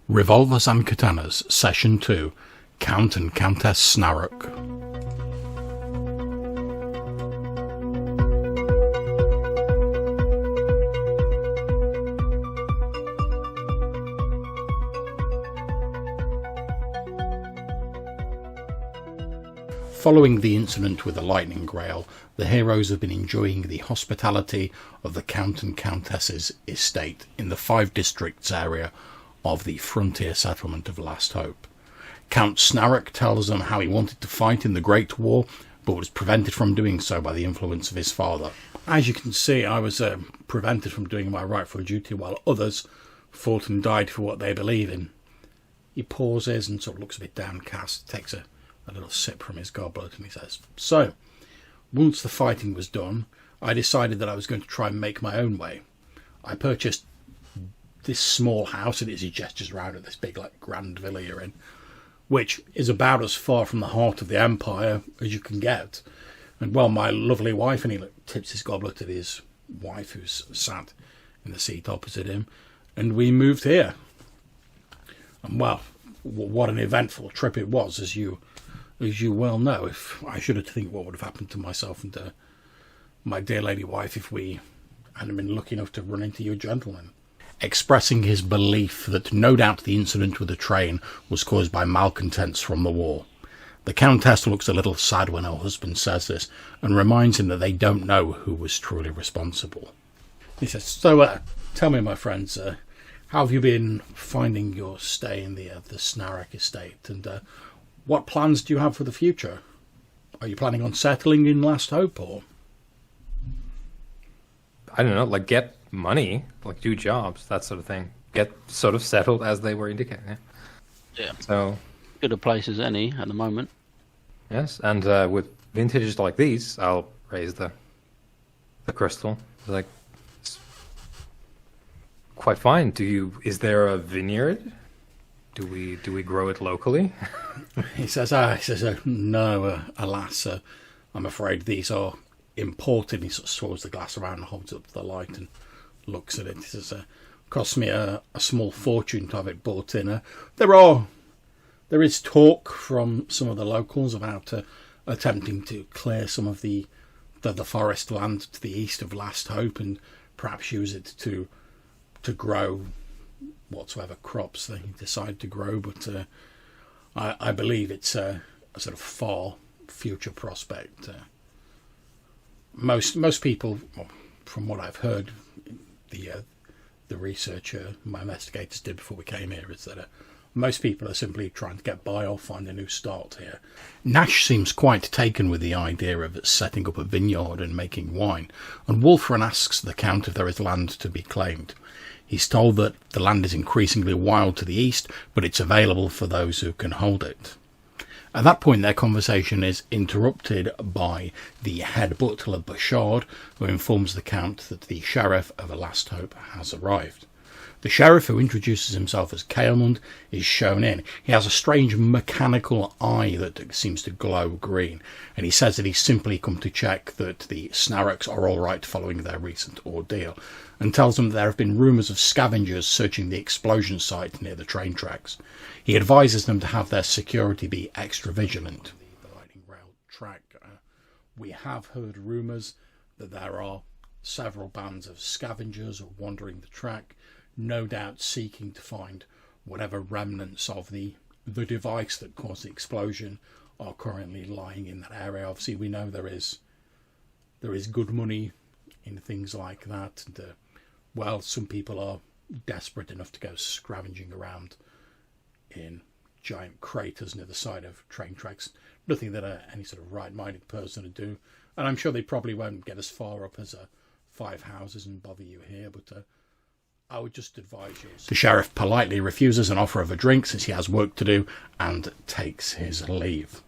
Revolvers and Katanas, Session 2, Count and Countess Snaroc. Following the incident with the lightning grail, the heroes have been enjoying the hospitality of the Count and Countess's estate in the 5 districts area of the frontier settlement of Last Hope. Count Snaroc tells them how he wanted to fight in the Great War, but was prevented from doing so by the influence of his father. As you can see, I was prevented from doing my rightful duty while others fought and died for what they believe in. He pauses and sort of looks a bit downcast, takes a little sip from his goblet, and he says, "So, once the fighting was done, I decided that I was going to try and make my own way. I purchased this small house," and he gestures around at this big, grand villa you're in, which is about as far from the heart of the Empire as you can get. And, well, my lovely wife, and he tips his goblet at his wife, who's sat in the seat opposite him, and we moved here. And, well, what an eventful trip it was, as you well know. If I shudder to think what would have happened to myself and my dear lady wife if we hadn't been lucky enough to run into you gentlemen. Expressing his belief that no doubt the incident with the train was caused by malcontents from the war. The Countess looks a little sad when her husband says this, and reminds him that they don't know who was truly responsible. He says, "So, tell me, my friends, how have you been finding your stay in the Snaroc estate, and what plans do you have for the future? Are you planning on settling in Last Hope, or?" I don't know, get money, do jobs, that sort of thing. Get sort of settled, as they were indicating. Yeah. So, good a place as any at the moment. yes, and with vintages like these, I'll raise the crystal. It's quite fine. Is there a vineyard? Do we grow it locally? He says, "No, alas, I'm afraid these are imported." He sort of swirls the glass around and holds it up to the light and looks at it. He says, "Cost me a small fortune to have it brought in. There is talk from some of the locals about attempting to clear some of the forest land to the east of Last Hope and perhaps use it to grow whatsoever crops they decide to grow, but I believe it's a sort of far future prospect. Most people, from what I've heard, the research my investigators did before we came here, is that most people are simply trying to get by or find a new start here." Nash seems quite taken with the idea of setting up a vineyard and making wine, and Wolfram asks the Count if there is land to be claimed. He's told that the land is increasingly wild to the east, but it's available for those who can hold it. At that point, their conversation is interrupted by the head butler, Bouchard, who informs the Count that the sheriff of Last Hope has arrived. The sheriff, who introduces himself as Caelmund, is shown in. He has a strange mechanical eye that seems to glow green, and he says that he's simply come to check that the Snarocs are all right following their recent ordeal, and tells them that there have been rumours of scavengers searching the explosion site near the train tracks. He advises them to have their security be extra vigilant. The lightning rail track. We have heard rumours that there are several bands of scavengers wandering the track, no doubt seeking to find whatever remnants of the device that caused the explosion are currently lying in that area. Obviously, we know there is good money in things like that. And, some people are desperate enough to go scavenging around in giant craters near the side of train tracks. Nothing that any sort of right-minded person would do. And I'm sure they probably won't get as far up as 5 houses and bother you here, but I would just advise you." The sheriff politely refuses an offer of a drink since he has work to do and takes his leave.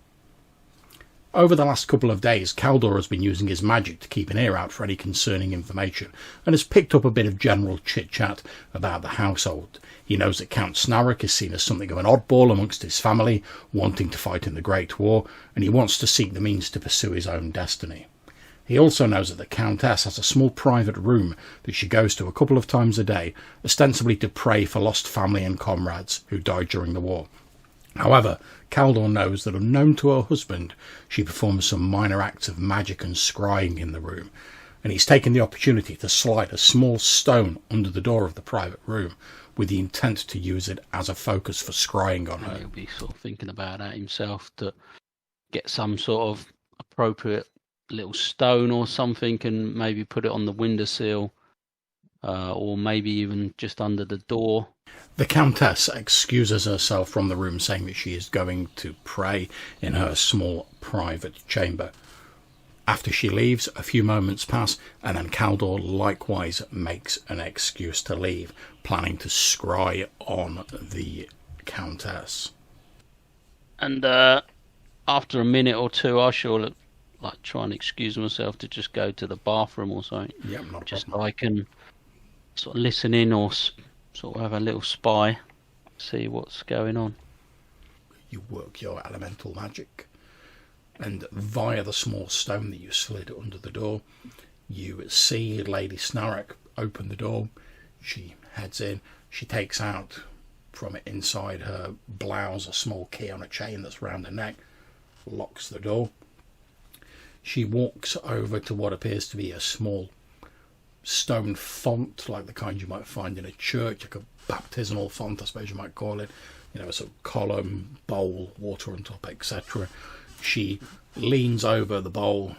Over the last couple of days, Caldor has been using his magic to keep an ear out for any concerning information and has picked up a bit of general chit-chat about the household. He knows that Count Snaroc is seen as something of an oddball amongst his family, wanting to fight in the Great War, and he wants to seek the means to pursue his own destiny. He also knows that the Countess has a small private room that she goes to a couple of times a day, ostensibly to pray for lost family and comrades who died during the war. However, Caldor knows that unknown to her husband, she performs some minor acts of magic and scrying in the room, and he's taken the opportunity to slide a small stone under the door of the private room with the intent to use it as a focus for scrying on her. He'll be sort of thinking about that himself, to get some sort of appropriate little stone or something and maybe put it on the windowsill, or maybe even just under the door. The Countess excuses herself from the room, saying that she is going to pray in her small private chamber. After she leaves, a few moments pass, and then Caldor likewise makes an excuse to leave, planning to scry on the Countess. And after a minute or two, I shall try and excuse myself to just go to the bathroom or something. Yeah, not a just problem. so I can sort of listen in or sort of have a little spy, see what's going on. You work your elemental magic, and via the small stone that you slid under the door, you see Lady Snaroc open the door. She heads in. She takes out from inside her blouse a small key on a chain that's round her neck, locks the door. She walks over to what appears to be a small stone font, like the kind you might find in a church, like a baptismal font, I suppose you might call it. You know, a sort of column, bowl, water on top, etc. She leans over the bowl,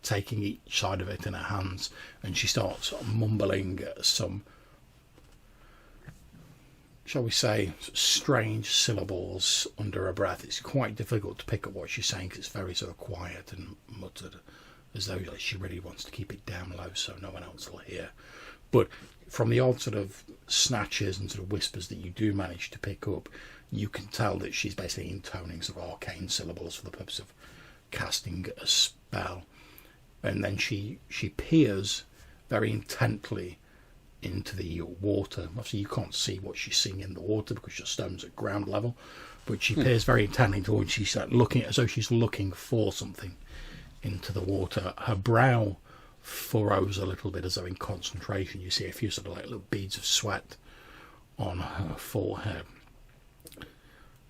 taking each side of it in her hands, and she starts mumbling some, shall we say, strange syllables under her breath. It's quite difficult to pick up what she's saying because it's very sort of quiet and muttered, as though she really wants to keep it down low so no one else will hear. But from the odd sort of snatches and sort of whispers that you do manage to pick up, you can tell that she's basically intoning sort of arcane syllables for the purpose of casting a spell. And then she peers very intently into the water. Obviously you can't see what she's seeing in the water because your stone's at ground level, but she peers very intently towards, she's like looking as though she's looking for something into the water. Her brow furrows a little bit as though in concentration. You see a few sort of like little beads of sweat on her forehead.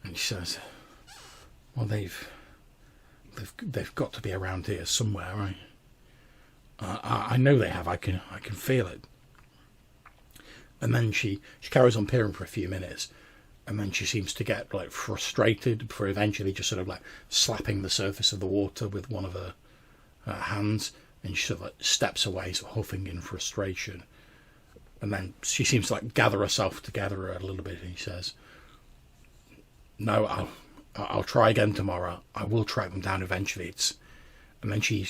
And she says, well, they've got to be around here somewhere, right? I know they have. I can feel it. And then she carries on peering for a few minutes, and then she seems to get like frustrated before eventually just sort of like slapping the surface of the water with one of her hands, and she sort of like steps away, sort of huffing in frustration. And then she seems to like gather herself together a little bit, and she says, "No, I'll try again tomorrow. I will track them down eventually." And then she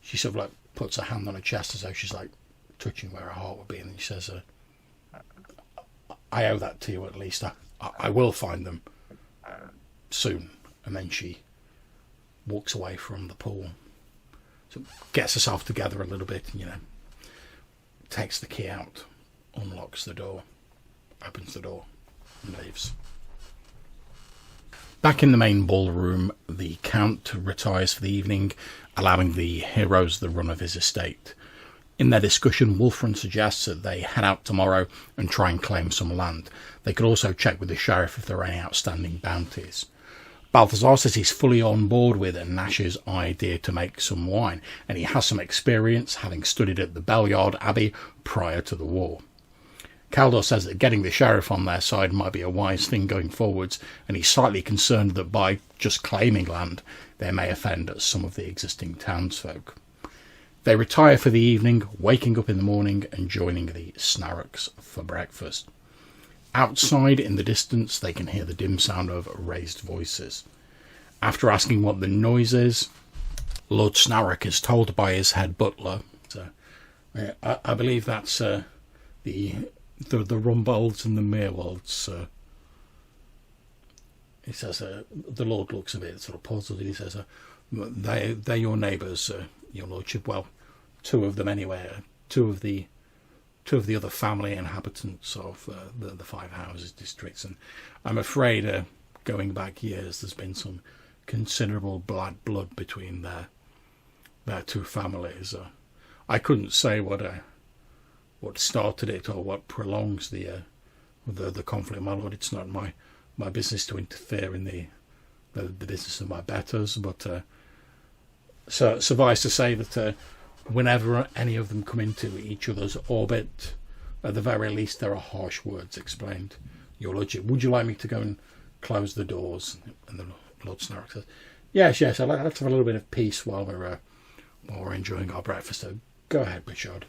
sort of like puts her hand on her chest as though she's like touching where her heart would be, and then she says, I owe that to you at least. I will find them soon. And then she walks away from the pool, so gets herself together a little bit, and, takes the key out, unlocks the door, opens the door, and leaves. Back in the main ballroom, the Count retires for the evening, allowing the heroes the run of his estate. In their discussion, Wolfram suggests that they head out tomorrow and try and claim some land. They could also check with the sheriff if there are any outstanding bounties. Balthazar says he's fully on board with Nash's idea to make some wine, and he has some experience, having studied at the Belliard Abbey prior to the war. Caldor says that getting the sheriff on their side might be a wise thing going forwards, and he's slightly concerned that by just claiming land, they may offend some of the existing townsfolk. They retire for the evening, waking up in the morning and joining the Snarocs for breakfast. Outside, in the distance, they can hear the dim sound of raised voices. After asking what the noise is, Lord Snaroc is told by his head butler. So, I believe that's the Rumbolds and the Merewolds. He says, the Lord looks a bit sort of puzzled, and he says, they're your neighbours, your lordship. Well, two of them anyway. Two of the other family inhabitants of the Five Houses districts, and I'm afraid, going back years, there's been some considerable bad blood between their two families. I couldn't say what started it or what prolongs the conflict, my lord. It's not my business to interfere in the business of my betters, but so suffice to say that whenever any of them come into each other's orbit, at the very least there are harsh words explained. Your lordship, would you like me to go and close the doors? And the Lord Snaroc says, yes, let's have a little bit of peace while we're enjoying our breakfast. So go ahead, Richard.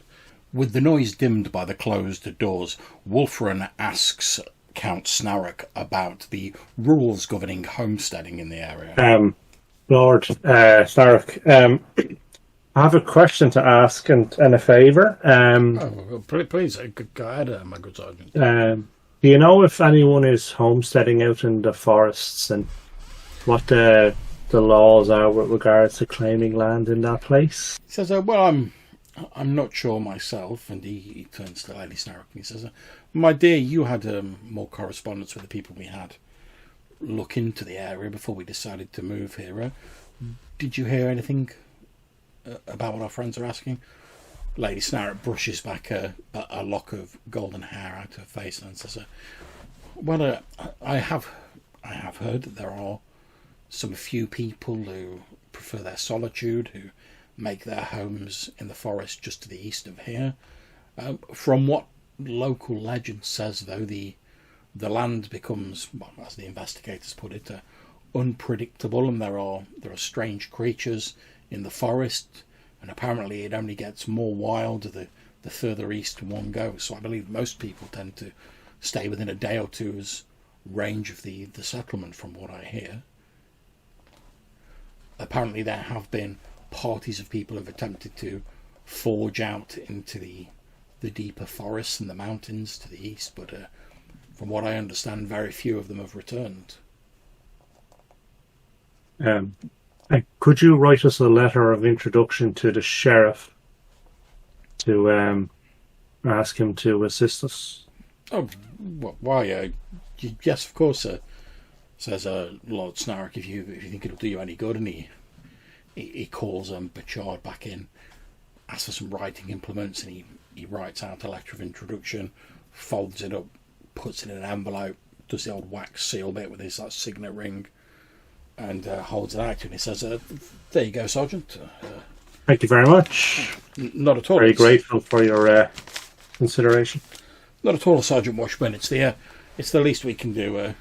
With the noise dimmed by the closed doors, Wulfrun asks Count Snaroc about the rules governing homesteading in the area. Lord Snaroc, I have a question to ask and a favour. Please, go ahead, my good sergeant. Do you know if anyone is homesteading out in the forests and what the laws are with regards to claiming land in that place? He says, well, I'm not sure myself. And he turns to Lady Snaroc and he says, my dear, you had more correspondence with the people we had look into the area before we decided to move here. Did you hear anything about what our friends are asking? Lady Snaroc brushes back a lock of golden hair out of her face and says, well, I have heard that there are some few people who prefer their solitude, who make their homes in the forest just to the east of here. From what local legend says, though, the land becomes, well, as the investigators put it, unpredictable, and there are strange creatures in the forest, and apparently it only gets more wild the further east one goes. So I believe most people tend to stay within a day or two's range of the settlement, from what I hear. Apparently there have been parties of people who have attempted to forge out into the deeper forests and the mountains to the east, but from what I understand, very few of them have returned. Could you write us a letter of introduction to the sheriff to ask him to assist us? Oh, why? Yes, of course, sir. Says Lord Snaroc, if you think it'll do you any good. And he calls Bachard back in, asks for some writing implements, and he writes out a letter of introduction, folds it up, puts it in an envelope, does the old wax seal bit with his signet ring, and holds it out to him. He says, there you go, Sergeant. Thank you very much. Not at all. Very grateful for your consideration. Not at all, Sergeant Washburn. It's the least we can do.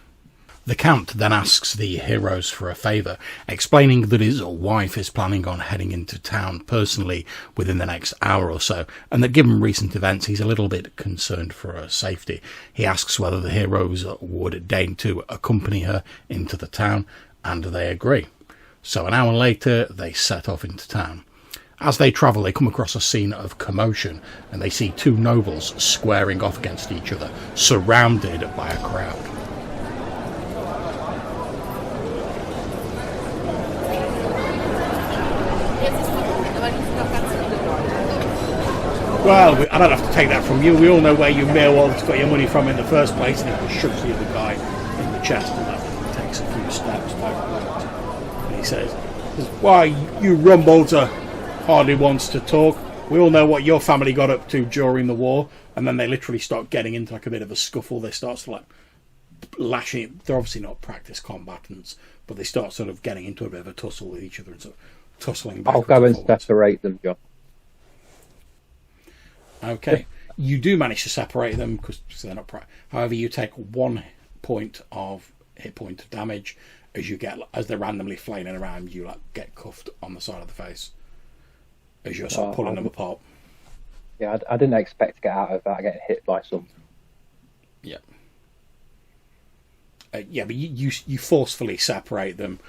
The Count then asks the heroes for a favour, explaining that his wife is planning on heading into town personally within the next hour or so, and that given recent events he's a little bit concerned for her safety. He asks whether the heroes would deign to accompany her into the town, and they agree. So an hour later they set off into town. As they travel, they come across a scene of commotion, and they see two nobles squaring off against each other, surrounded by a crowd. Well, I don't have to take that from you. We all know where you Meerwald's got your money from in the first place, and he shoots the other guy in the chest, and that takes a few steps backward. And he says, why, you Rumbolter hardly wants to talk. We all know what your family got up to during the war. And then they literally start getting into like a bit of a scuffle. They start to like lashing. They're obviously not practiced combatants, but they start sort of getting into a bit of a tussle with each other and sort of tussling back. I'll go and separate them, John. Okay, you do manage to separate them because they're not. However, you take 1 point of hit point of damage as they're randomly flailing around. You like get cuffed on the side of the face as you're sort of pulling them apart. Yeah, I didn't expect to get out of that getting hit by something. Yeah. Yeah, but you forcefully separate them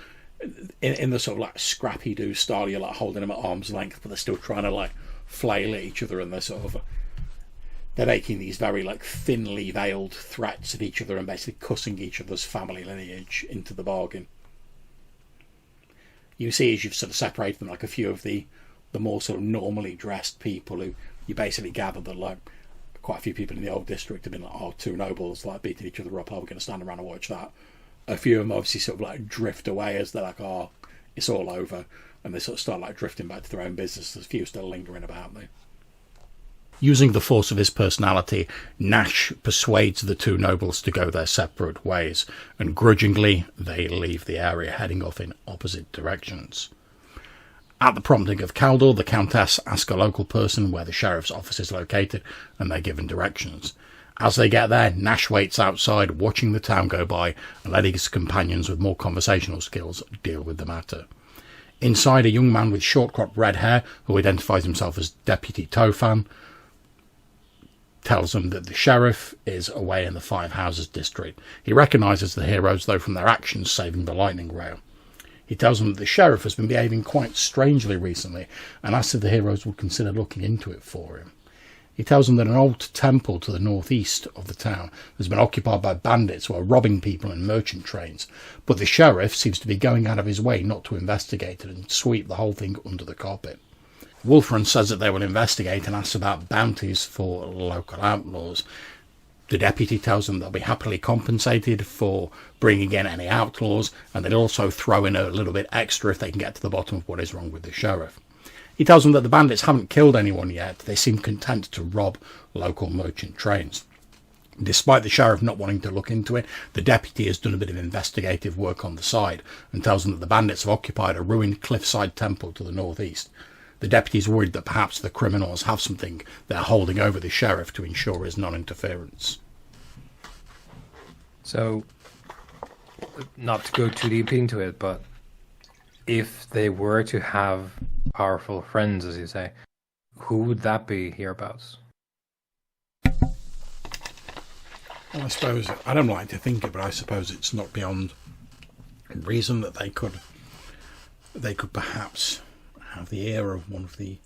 in the sort of like scrappy do style. You're like holding them at arm's length, but they're still trying to like flail at each other, and they're making these very like thinly veiled threats at each other and basically cussing each other's family lineage into the bargain. You see as you've sort of separated them, like a few of the more sort of normally dressed people who you basically gather that like quite a few people in the old district have been like, two nobles like beating each other up, we're going to stand around and watch that. A few of them obviously sort of like drift away as they're like, it's all over. and they sort of start like drifting back to their own business. There's a few still lingering about though. Using the force of his personality, Nash persuades the two nobles to go their separate ways, and grudgingly they leave the area, heading off in opposite directions. At the prompting of Caldor, the Countess asks a local person where the sheriff's office is located, and they're given directions. As they get there, Nash waits outside, watching the town go by, and letting his companions with more conversational skills deal with the matter. Inside, a young man with short-cropped red hair, who identifies himself as Deputy Tofan, tells them that the sheriff is away in the Five Houses district. He recognises the heroes, though, from their actions saving the lightning rail. He tells them that the sheriff has been behaving quite strangely recently, and asks if the heroes would consider looking into it for him. He tells them that an old temple to the northeast of the town has been occupied by bandits who are robbing people in merchant trains, but the sheriff seems to be going out of his way not to investigate it and sweep the whole thing under the carpet. Wolfram says that they will investigate and asks about bounties for local outlaws. The deputy tells them they'll be happily compensated for bringing in any outlaws, and they'll also throw in a little bit extra if they can get to the bottom of what is wrong with the sheriff. He tells them that the bandits haven't killed anyone yet. They seem content to rob local merchant trains. Despite the sheriff not wanting to look into it, the deputy has done a bit of investigative work on the side and tells them that the bandits have occupied a ruined cliffside temple to the northeast. The deputy is worried that perhaps the criminals have something they're holding over the sheriff to ensure his non-interference. So, not to go too deep into it, but if they were to have powerful friends, as you say, who would that be hereabouts? Well, I suppose, I don't like to think it, but I suppose it's not beyond reason that they could perhaps have the ear of one of the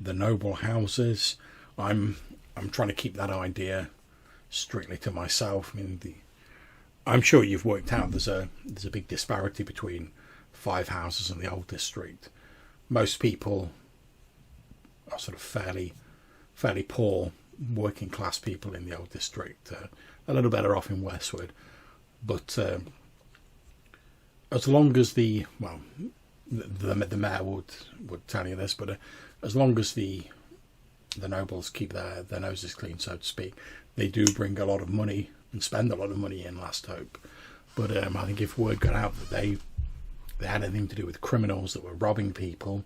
noble houses. I'm trying to keep that idea strictly to myself. I mean, I'm sure you've worked out there's a big disparity between Five Houses and the Old District. Most people are sort of fairly poor working class people in the Old District, a little better off in Westwood, but as long as the mayor would tell you this, but as long as the nobles keep their noses clean, so to speak, they do bring a lot of money and spend a lot of money in Last Hope. But I think if word got out that they had anything to do with criminals that were robbing people,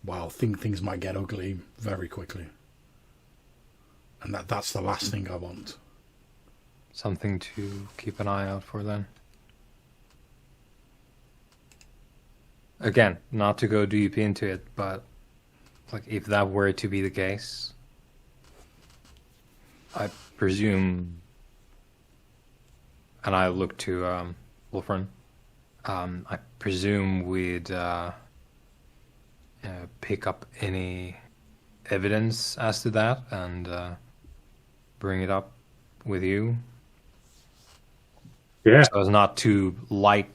well, things might get ugly very quickly. And that's the last thing I want. Something to keep an eye out for then. Again, not to go deep into it, but like if that were to be the case, I presume, and I look to Wolfram, I presume we'd pick up any evidence as to that and bring it up with you. Yeah. So as not to light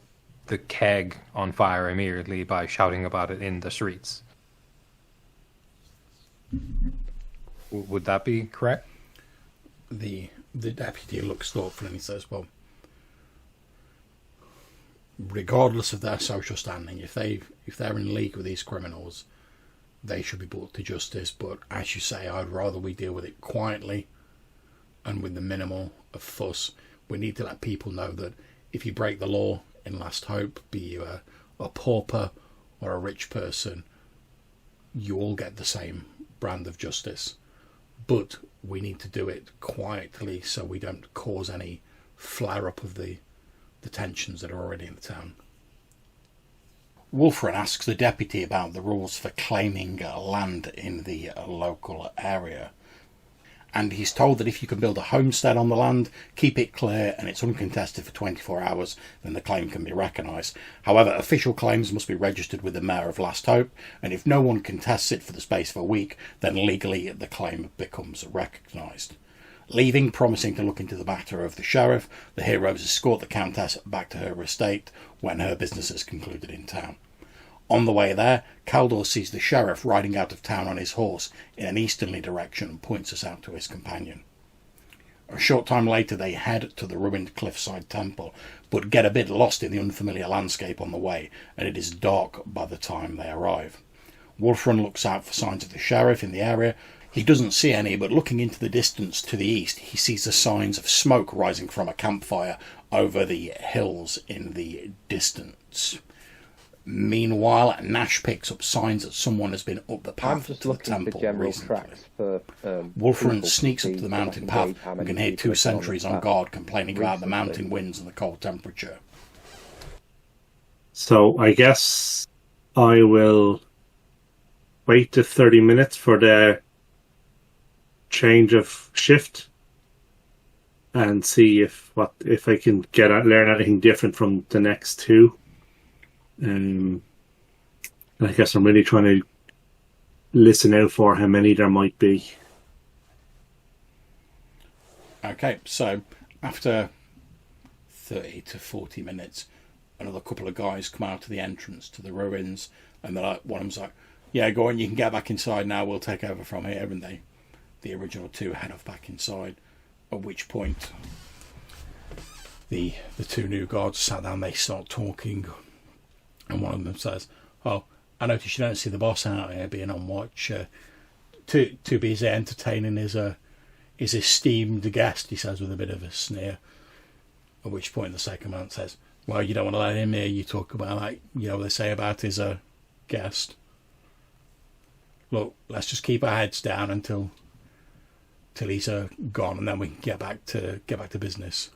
the keg on fire immediately by shouting about it in the streets. Would that be correct? The deputy looks thoughtful and he says, well, regardless of their social standing, if they're in league with these criminals, they should be brought to justice. But as you say, I'd rather we deal with it quietly and with the minimal of fuss. We need to let people know that if you break the law in Last Hope, be you a pauper or a rich person, you all get the same brand of justice. But we need to do it quietly so we don't cause any flare-up of the tensions that are already in the town. Wolfram asks the deputy about the rules for claiming land in the local area. And he's told that if you can build a homestead on the land, keep it clear and it's uncontested for 24 hours, then the claim can be recognised. However, official claims must be registered with the Mayor of Last Hope, and if no one contests it for the space of a week, then legally the claim becomes recognised. Leaving, promising to look into the matter of the sheriff, the heroes escort the Countess back to her estate when her business is concluded in town. On the way there, Caldor sees the sheriff riding out of town on his horse in an easterly direction and points us out to his companion. A short time later, they head to the ruined cliffside temple, but get a bit lost in the unfamiliar landscape on the way, and it is dark by the time they arrive. Wolfram looks out for signs of the sheriff in the area. He doesn't see any, but looking into the distance to the east, he sees the signs of smoke rising from a campfire over the hills in the distance. Meanwhile, Nash picks up signs that someone has been up the path to the temple recently. Wolfram sneaks up to the mountain path and can hear two sentries on guard complaining about the mountain winds and the cold temperature. So I guess I will wait the 30 minutes for the change of shift and see if I can learn anything different from the next two. And I guess I'm really trying to listen out for how many there might be. Okay, so after 30 to 40 minutes, another couple of guys come out to the entrance to the ruins, and they're like, one of them's like, yeah, go on, you can get back inside now, we'll take over from here. And the original two head off back inside, at which point the two new guards sat down, they start talking, and one of them says, oh, I notice you don't see the boss out here being on watch. Too busy entertaining his esteemed guest, he says with a bit of a sneer. At which point the second man says, well, you don't want to let him hear you talk about, like, you know what they say about his guest. Look, let's just keep our heads down until he's gone, and then we can get back to business.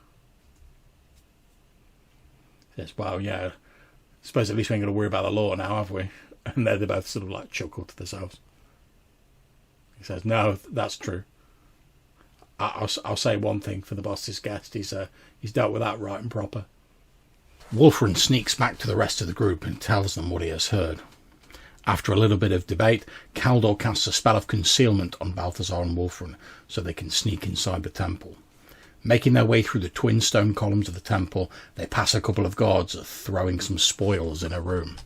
He says, well, yeah, I suppose at least we ain't going to worry about the law now, have we? And they both sort of like chuckle to themselves. He says, no, that's true. I'll say one thing for the boss's guest. He's dealt with that right and proper. Wolfram sneaks back to the rest of the group and tells them what he has heard. After a little bit of debate, Caldor casts a spell of concealment on Balthazar and Wolfram so they can sneak inside the temple. Making their way through the twin stone columns of the temple, they pass a couple of guards throwing some spoils in a room.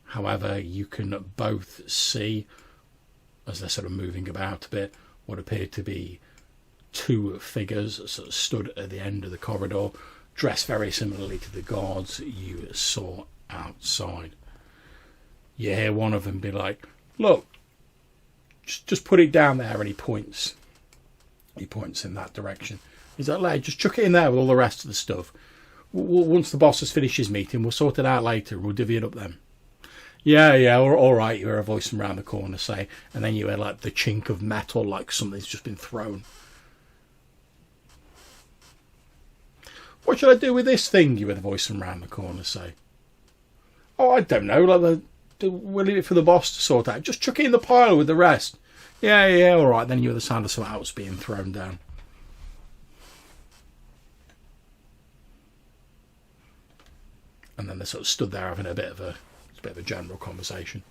However, you can both see, as they're sort of moving about a bit, what appear to be two figures sort of stood at the end of the corridor, dressed very similarly to the guards you saw outside. You hear one of them be like, look, just put it down there, and he points in that direction. He's like, lad, just chuck it in there with all the rest of the stuff. Once the boss has finished his meeting, we'll sort it out later. We'll divvy it up then. Yeah, all right, you hear a voice from around the corner say, and then you hear like the chink of metal, like something's just been thrown. What should I do with this thing? You hear the voice from around the corner say. Oh, I don't know, we'll leave it for the boss to sort out. Just chuck it in the pile with the rest. Yeah, all right. Then you hear the sound of some else being thrown down. And then they sort of stood there having a bit of a general conversation.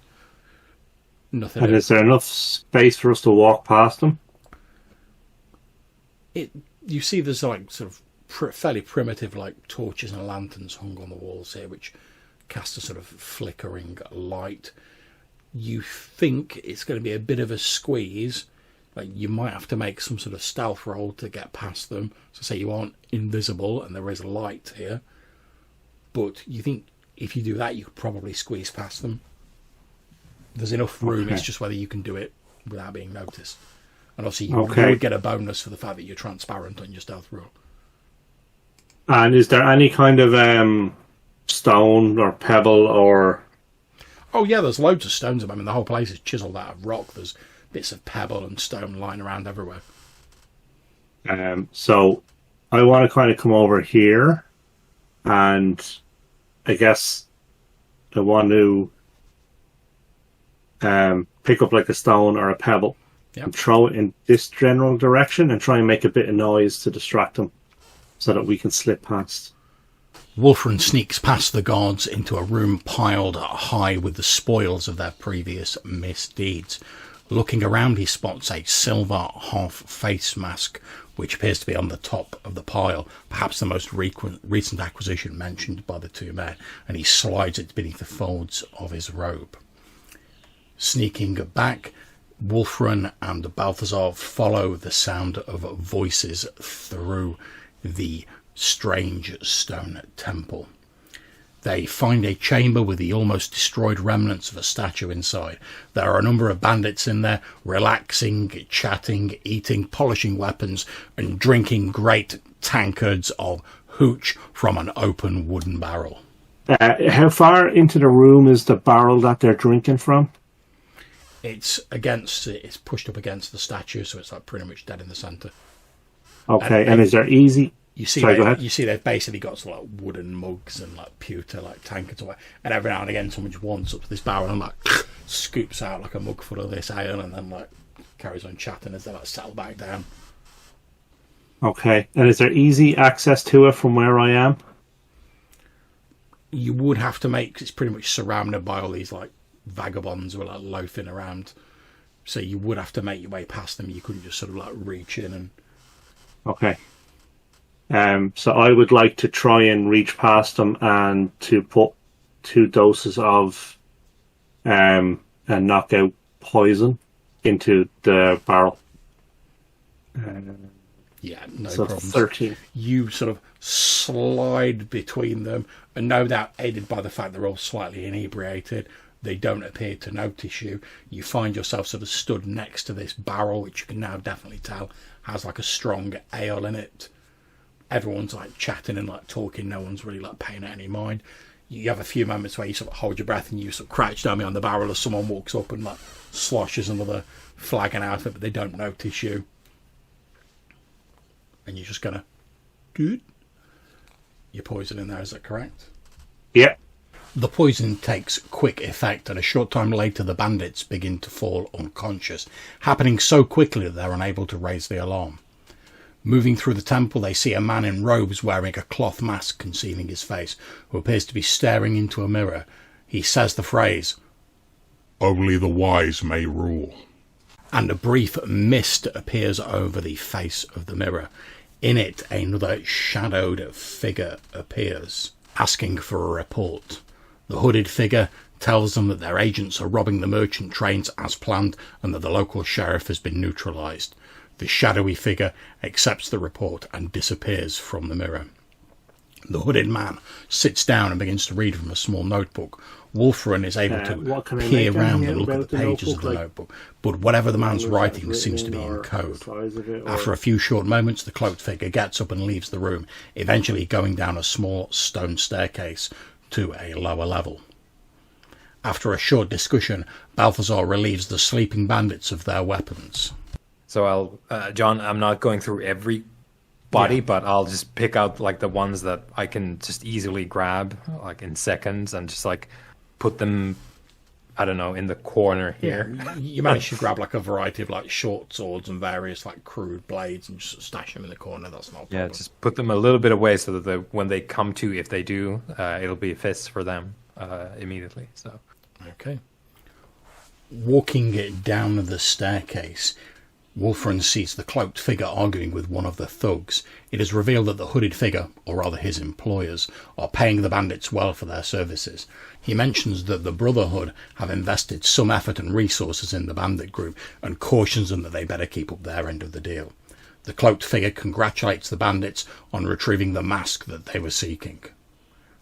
Nothing. And is there enough space for us to walk past them? You see, there's like sort of fairly primitive like torches and lanterns hung on the walls here, which cast a sort of flickering light. You think it's going to be a bit of a squeeze. Like you might have to make some sort of stealth roll to get past them. So say you aren't invisible and there is light here. But you think if you do that, you could probably squeeze past them. There's enough room. Okay. It's just whether you can do it without being noticed. And obviously you would get a bonus for the fact that you're transparent on your stealth roll. And is there any kind of stone or pebble or... Oh yeah, there's loads of stones. I mean, the whole place is chiseled out of rock. There's bits of pebble and stone lying around everywhere. So I want to kind of come over here, and I guess I want to pick up like a stone or a pebble and throw it in this general direction and try and make a bit of noise to distract them so that we can slip past. Wolfram sneaks past the guards into a room piled high with the spoils of their previous misdeeds. Looking around, he spots a silver half-face mask, which appears to be on the top of the pile, perhaps the most recent acquisition mentioned by the two men, and he slides it beneath the folds of his robe. Sneaking back, Wulfrun and Balthazar follow the sound of voices through the strange stone temple. They find a chamber with the almost destroyed remnants of a statue inside. There are a number of bandits in there, relaxing, chatting, eating, polishing weapons, and drinking great tankards of hooch from an open wooden barrel. How far into the room is the barrel that they're drinking from? It's pushed up against the statue, so it's like pretty much dead in the centre. Okay, and is there easy... You see, Sorry, go ahead. You see, they've basically got sort of like wooden mugs and like pewter, like tankards, or and every now and again, someone just wants up to this barrel and like scoops out like a mug full of this ale, and then like carries on chatting as they like settle back down. Okay, and is there easy access to it from where I am? You would have to make, 'cause it's pretty much surrounded by all these like vagabonds who are like loafing around, so you would have to make your way past them. You couldn't just sort of like reach in and. Okay. So I would like to try and reach past them and to put 2 doses of a knockout poison into the barrel. Yeah, no So problems. 13. You sort of slide between them, and no doubt aided by the fact they're all slightly inebriated, they don't appear to notice you. You find yourself sort of stood next to this barrel, which you can now definitely tell has like a strong ale in it. Everyone's like chatting and like talking, no one's really like paying it any mind. You have a few moments where you sort of hold your breath and you sort of crouch down behind the barrel as someone walks up and like sloshes another flagon out of it, but they don't notice you. And you're just gonna good. Your poison in there, is that correct? Yeah. The poison takes quick effect, and a short time later the bandits begin to fall unconscious, happening so quickly that they're unable to raise the alarm. Moving through the temple, they see a man in robes wearing a cloth mask concealing his face, who appears to be staring into a mirror. He says the phrase, "Only the wise may rule." and a brief mist appears over the face of the mirror. In it, another shadowed figure appears, asking for a report. The hooded figure tells them that their agents are robbing the merchant trains as planned and that the local sheriff has been neutralised. The shadowy figure accepts the report and disappears from the mirror. The hooded man sits down and begins to read from a small notebook. Wulfrun is able to peer round and look at the pages of the notebook, but whatever the man's writing seems to be in code. After a few short moments, the cloaked figure gets up and leaves the room, eventually going down a small stone staircase to a lower level. After a short discussion, Balthazar relieves the sleeping bandits of their weapons. So John, I'm not going through every body, but I'll just pick out like the ones that I can just easily grab, like in seconds, and just like put them, I don't know, in the corner here. Yeah, you manage to grab like a variety of like short swords and various like crude blades and just stash them in the corner. That's not a problem. Yeah, just put them a little bit away so that when they come to, if they do, it'll be a fist for them immediately. So okay. Walking down the staircase, Wulfrun sees the cloaked figure arguing with one of the thugs. It is revealed that the hooded figure, or rather his employers, are paying the bandits well for their services. He mentions that the Brotherhood have invested some effort and resources in the bandit group and cautions them that they better keep up their end of the deal. The cloaked figure congratulates the bandits on retrieving the mask that they were seeking.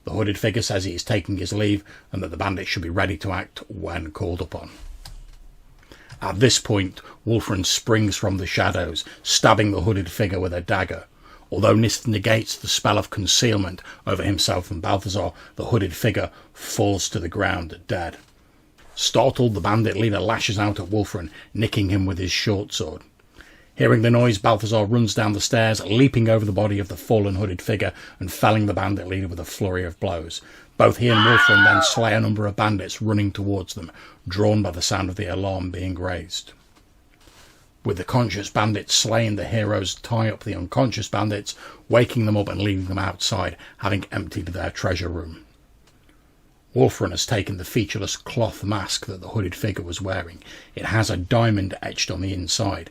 The hooded figure says he is taking his leave and that the bandits should be ready to act when called upon. At this point, Wulfrun springs from the shadows, stabbing the hooded figure with a dagger. Although this negates the spell of concealment over himself and Balthazar, the hooded figure falls to the ground dead. Startled, the bandit leader lashes out at Wulfrun, nicking him with his short sword. Hearing the noise, Balthazar runs down the stairs, leaping over the body of the fallen hooded figure and felling the bandit leader with a flurry of blows. Both he and Wulfrun then slay a number of bandits running towards them, drawn by the sound of the alarm being raised. With the conscious bandits slain, the heroes tie up the unconscious bandits, waking them up and leaving them outside, having emptied their treasure room. Wulfrun has taken the featureless cloth mask that the hooded figure was wearing. It has a diamond etched on the inside.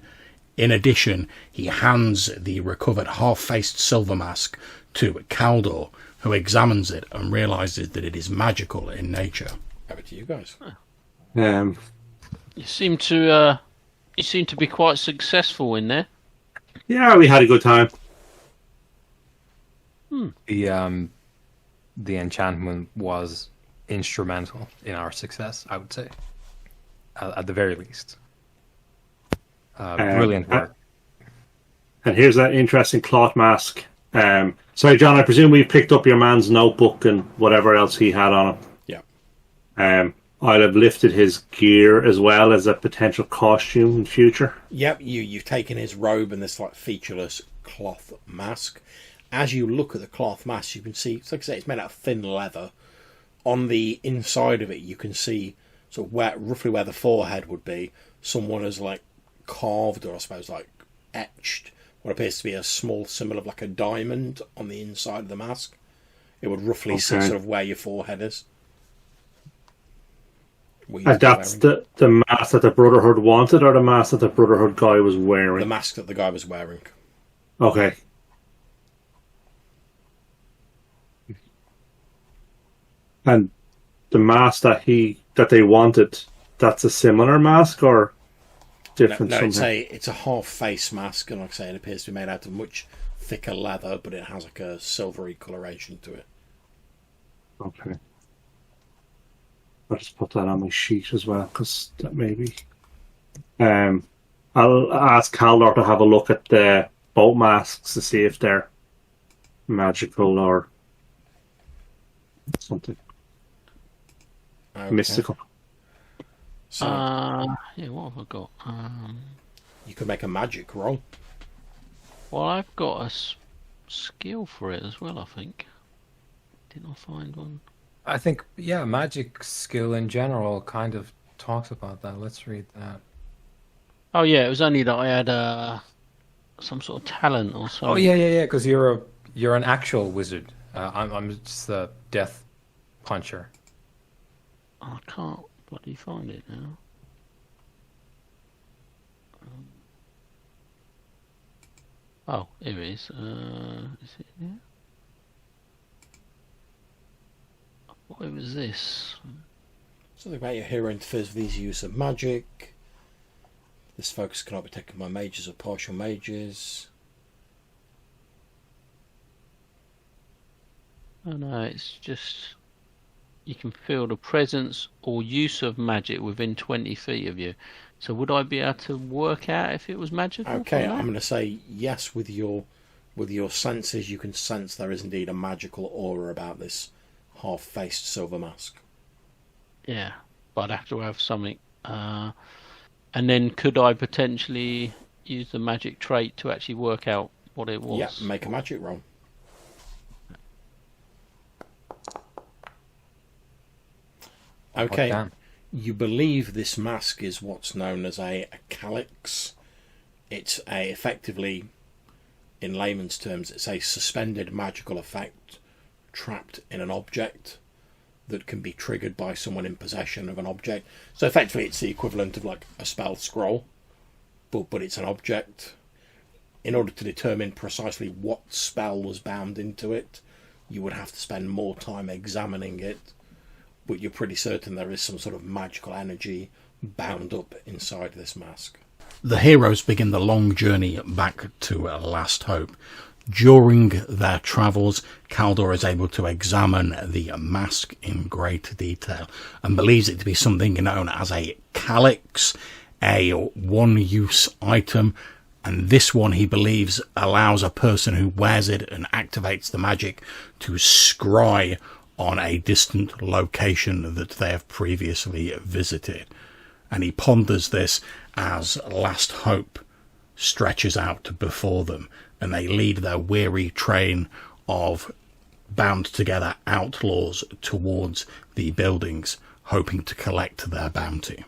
In addition, he hands the recovered half-faced silver mask to Caldor, who examines it and realises that it is magical in nature. Over to you guys. You seem to You seem to be quite successful in there. Yeah, we had a good time. The enchantment was instrumental in our success, I would say, at the very least. Brilliant work. And here's that interesting cloth mask. Sorry, John, I presume we picked up your man's notebook and whatever else he had on it. Yeah. I'd have lifted his gear as well as a potential costume in future. Yep, you've taken his robe and this like featureless cloth mask. As you look at the cloth mask, you can see, like I say, it's made out of thin leather. On the inside of it, you can see sort of roughly where the forehead would be. Someone has like carved, or I suppose like etched, what appears to be a small symbol of like a diamond on the inside of the mask. It would roughly see sort of where your forehead is. And that's the mask that the Brotherhood wanted, or the mask that the Brotherhood guy was wearing? The mask that the guy was wearing. Okay. And the mask that they wanted, that's a similar mask or different? No, it's a half face mask, and like I say, it appears to be made out of much thicker leather, but it has like a silvery coloration to it. Okay. I'll just put that on my sheet as well, because that may be. I'll ask Haldor to have a look at the boat masks to see if they're magical or something mystical. So, yeah, what have I got? you could make a magic roll. Well, I've got a skill for it as well, I think. Didn't I find one? I think, yeah, magic skill in general kind of talks about that. Let's read that. Oh yeah, it was only that I had some sort of talent or something. Oh yeah, because you're an actual wizard. I'm just a death puncher. I can't bloody find it now. Oh, here it is. Is it here? What was this? Something about your hero interferes with these use of magic. This focus cannot be taken by mages or partial mages. Oh no, it's just you can feel the presence or use of magic within 20 feet of you. So would I be able to work out if it was magical? Okay, I'm going to say yes with your senses. You can sense there is indeed a magical aura about this half-faced silver mask. Yeah, but I'd have to have something. And then could I potentially use the magic trait to actually work out what it was? Yeah, make a magic roll. Okay, you believe this mask is what's known as a calyx. It's effectively, in layman's terms, it's a suspended magical effect trapped in an object that can be triggered by someone in possession of an object. So effectively it's the equivalent of like a spell scroll, but it's an object. In order to determine precisely what spell was bound into it, you would have to spend more time examining it, but you're pretty certain there is some sort of magical energy bound up inside this mask. The heroes begin the long journey back to Last Hope. During their travels, Kaldor is able to examine the mask in great detail and believes it to be something known as a calyx, a one-use item, and this one he believes allows a person who wears it and activates the magic to scry on a distant location that they have previously visited. And he ponders this as Last Hope stretches out before them, and they lead their weary train of bound together outlaws towards the buildings, hoping to collect their bounty.